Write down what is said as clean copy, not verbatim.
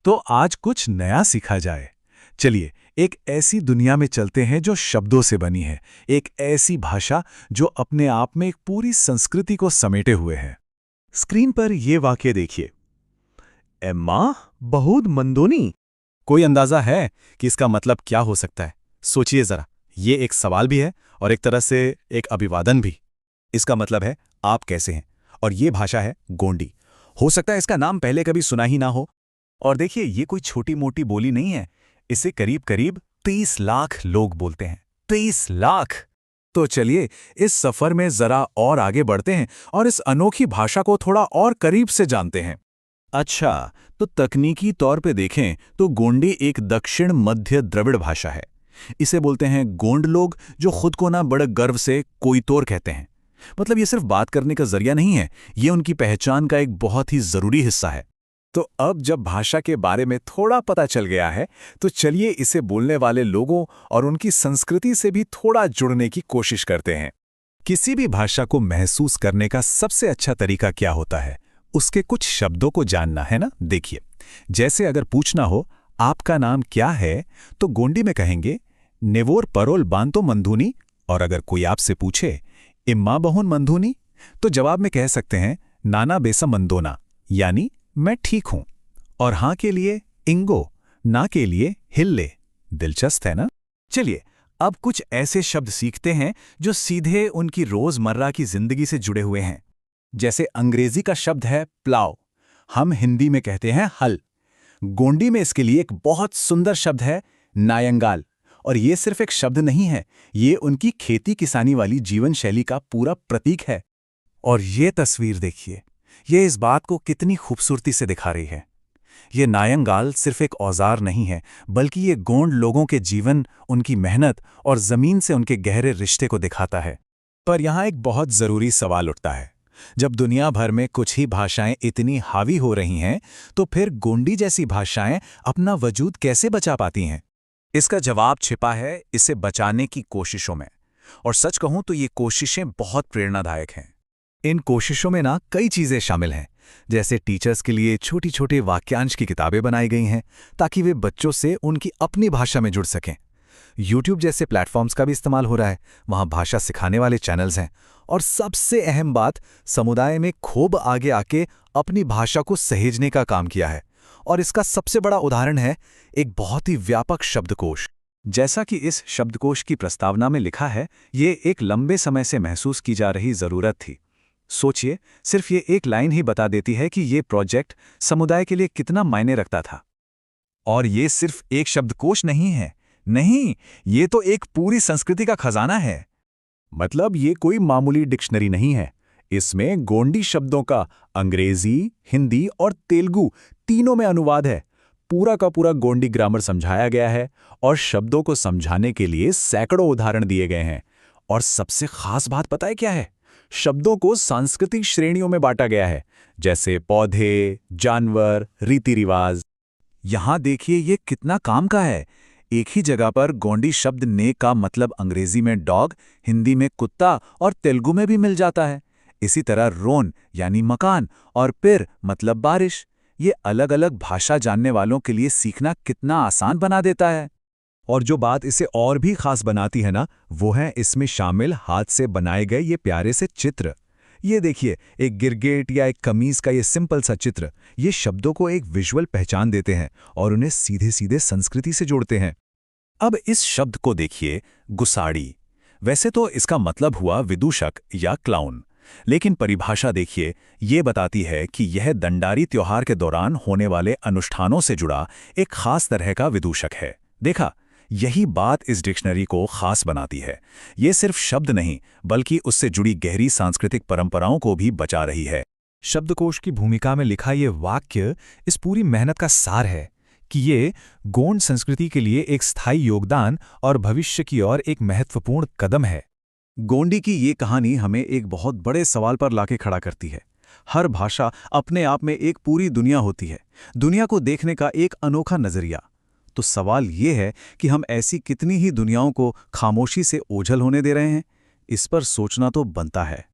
तो आज कुछ नया सीखा जाए। चलिए, एक ऐसी दुनिया में चलते हैं जो शब्दों से बनी है, एक ऐसी भाषा जो अपने आप में एक पूरी संस्कृति को समेटे हुए है। स्क्रीन पर ये वाक्य देखिए, एम्मा बहुत मंदोनी। कोई अंदाजा है कि इसका मतलब क्या हो सकता है? सोचिए जरा, ये एक सवाल भी है और एक तरह से एक अभिवादन भी। इसका मतलब है आप कैसे हैं, और ये भाषा है गोंडी। हो सकता है इसका नाम पहले कभी सुना ही ना हो। और देखिए, ये कोई छोटी मोटी बोली नहीं है, इसे करीब करीब 30 लाख लोग बोलते हैं। 30 लाख! तो चलिए इस सफर में जरा और आगे बढ़ते हैं और इस अनोखी भाषा को थोड़ा और करीब से जानते हैं। अच्छा, तो तकनीकी तौर पे देखें तो गोंडी एक दक्षिण मध्य द्रविड़ भाषा है। इसे बोलते हैं गोंड लोग, जो खुद को ना बड़े गर्व से कोईतोर कहते हैं। मतलब ये सिर्फ बात करने का जरिया नहीं है, ये उनकी पहचान का एक बहुत ही जरूरी हिस्सा है। तो अब जब भाषा के बारे में थोड़ा पता चल गया है, तो चलिए इसे बोलने वाले लोगों और उनकी संस्कृति से भी थोड़ा जुड़ने की कोशिश करते हैं। किसी भी भाषा को महसूस करने का सबसे अच्छा तरीका क्या होता है? उसके कुछ शब्दों को जानना है ना। देखिए, जैसे अगर पूछना हो आपका नाम क्या है, तो गोंडी में कहेंगे नेवोर परोल बांतो मंधुनी। और अगर कोई आपसे पूछे इम्मा बहुन मंधुनी, तो जवाब में कह सकते हैं नाना बेसा मंदोना, यानी मैं ठीक हूं। और हां के लिए इंगो, ना के लिए हिल्ले। दिलचस्प है ना। चलिए अब कुछ ऐसे शब्द सीखते हैं जो सीधे उनकी रोजमर्रा की जिंदगी से जुड़े हुए हैं। जैसे अंग्रेजी का शब्द है प्लाव, हम हिंदी में कहते हैं हल। गोंडी में इसके लिए एक बहुत सुंदर शब्द है नायंगाल। और ये सिर्फ एक शब्द नहीं है, ये उनकी खेती किसानी वाली जीवन शैली का पूरा प्रतीक है। और ये तस्वीर देखिए, ये इस बात को कितनी खूबसूरती से दिखा रही है। ये नायंगाल सिर्फ एक औजार नहीं है, बल्कि ये गोंड लोगों के जीवन, उनकी मेहनत और जमीन से उनके गहरे रिश्ते को दिखाता है। पर यहाँ एक बहुत जरूरी सवाल उठता है। जब दुनिया भर में कुछ ही भाषाएं इतनी हावी हो रही हैं, तो फिर गोंडी जैसी भाषाएं अपना वजूद कैसे बचा पाती हैं? इसका जवाब छिपा है इसे बचाने की कोशिशों में। और सच कहूं तो ये कोशिशें बहुत प्रेरणादायक हैं। इन कोशिशों में ना कई चीजें शामिल हैं। जैसे टीचर्स के लिए छोटी छोटे वाक्यांश की किताबें बनाई गई हैं, ताकि वे बच्चों से उनकी अपनी भाषा में जुड़ सकें। YouTube जैसे प्लेटफॉर्म्स का भी इस्तेमाल हो रहा है, वहाँ भाषा सिखाने वाले चैनल्स हैं। और सबसे अहम बात, समुदाय में खूब आगे आके अपनी भाषा को सहेजने का काम किया है। और इसका सबसे बड़ा उदाहरण है एक बहुत ही व्यापक शब्दकोश। जैसा कि इस शब्दकोश की प्रस्तावना में लिखा है, ये एक लंबे समय से महसूस की जा रही जरूरत थी। सोचिए, सिर्फ ये एक लाइन ही बता देती है कि ये प्रोजेक्ट समुदाय के लिए कितना मायने रखता था। और ये सिर्फ एक शब्दकोश नहीं है, नहीं, ये तो एक पूरी संस्कृति का खजाना है। मतलब ये कोई मामूली डिक्शनरी नहीं है। इसमें गोंडी शब्दों का अंग्रेजी, हिंदी और तेलुगु तीनों में अनुवाद है। पूरा का पूरा गोंडी ग्रामर समझाया गया है और शब्दों को समझाने के लिए सैकड़ों उदाहरण दिए गए हैं। और सबसे खास बात पता है क्या है? शब्दों को सांस्कृतिक श्रेणियों में बांटा गया है, जैसे पौधे, जानवर, रीति रिवाज। यहां देखिए ये कितना काम का है। एक ही जगह पर गोंडी शब्द ने का मतलब अंग्रेजी में डॉग, हिंदी में कुत्ता और तेलुगु में भी मिल जाता है। इसी तरह रोन यानी मकान और पिर मतलब बारिश। ये अलग अलग भाषा जानने वालों के लिए सीखना कितना आसान बना देता है। और जो बात इसे और भी खास बनाती है ना, वो है इसमें शामिल हाथ से बनाए गए ये प्यारे से चित्र। ये देखिए, एक गिरगिट या एक कमीज का ये सिंपल सा चित्र, ये शब्दों को एक विजुअल पहचान देते हैं और उन्हें सीधे सीधे संस्कृति से जोड़ते हैं। अब इस शब्द को देखिए, गुसाड़ी। वैसे तो इसका मतलब हुआ विदूषक या क्लाउन, लेकिन परिभाषा देखिए, ये बताती है कि यह दंडारी त्योहार के दौरान होने वाले अनुष्ठानों से जुड़ा एक खास तरह का विदूषक है। देखा, यही बात इस डिक्शनरी को खास बनाती है। ये सिर्फ शब्द नहीं, बल्कि उससे जुड़ी गहरी सांस्कृतिक परंपराओं को भी बचा रही है। शब्दकोश की भूमिका में लिखा ये वाक्य इस पूरी मेहनत का सार है कि ये गोंड संस्कृति के लिए एक स्थायी योगदान और भविष्य की ओर एक महत्वपूर्ण कदम है। गोंडी की ये कहानी हमें एक बहुत बड़े सवाल पर लाके खड़ा करती है। हर भाषा अपने आप में एक पूरी दुनिया होती है, दुनिया को देखने का एक अनोखा नजरिया। तो सवाल ये है कि हम ऐसी कितनी ही दुनियाओं को खामोशी से ओझल होने दे रहे हैं। इस पर सोचना तो बनता है।